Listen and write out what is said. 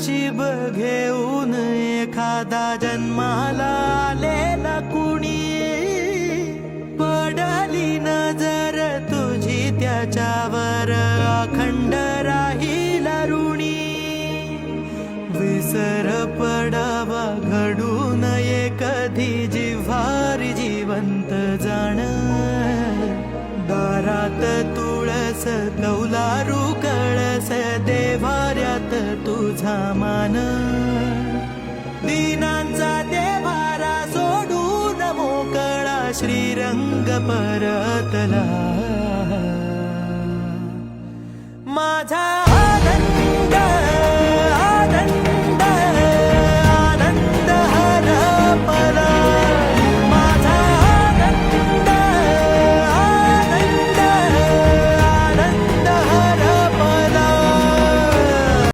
नशीब घेऊन एखादा जन्माला आलेला कुणी, पडली नजर तुझी त्याच्यावर अखंड राहील ऋणी. विसर पडावा घडू नये कधी जिव्हारी जिवंत जाण. दारात तुळस कौलारू कळस देवाऱ्यात तुझा मान. दीनांचा देवारा सोडून मोकळा श्रीरंग परतला. माझा